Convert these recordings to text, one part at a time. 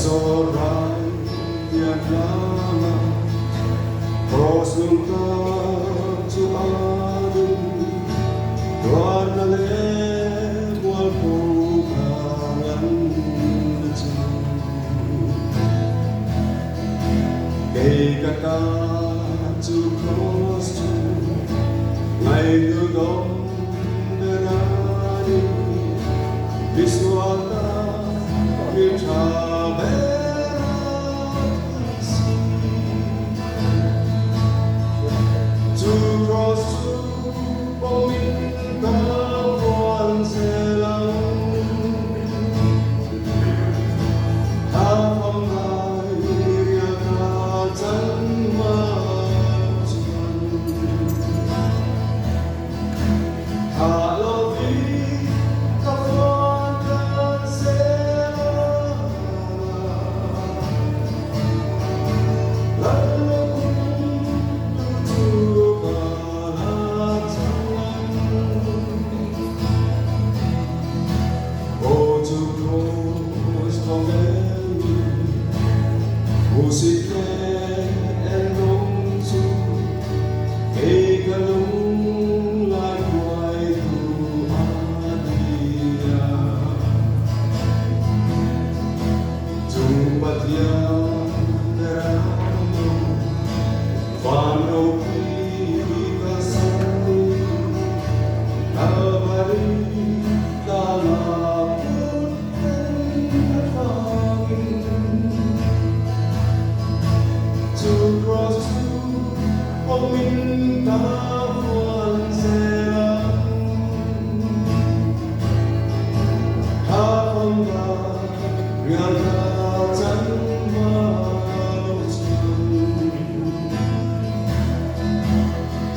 Seorang yang lama Terus terjuadu Warna lebual bukangan Kay kata cukros cu Ngay gagom derani Biswata Mithabe Música en longsu Kay kalung lagway tu adia Jumpat yang deramo Pano pikasani Kabari kalapun To cross to Peminta Fuanzela Kapamba Rialatan Mautan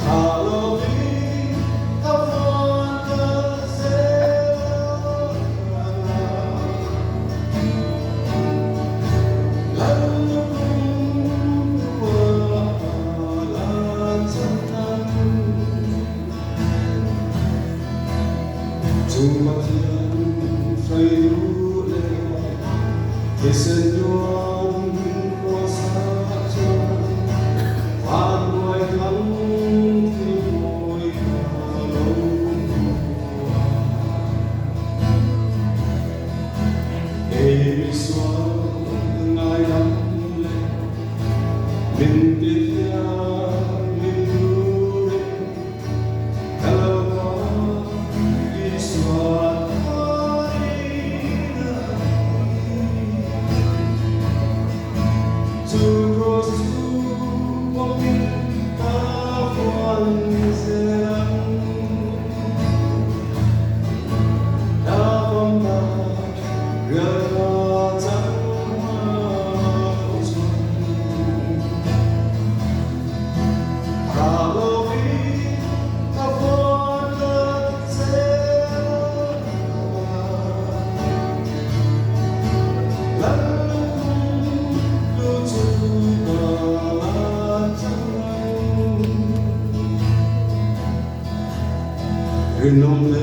Halovi Kapanda Zela Lalu Tumatian Fairule Kesenyuan Kuasaja Panuai Kang Timoi Kalong Emiswa Ngai Lamle Mintitia Mindure Kalawa Renom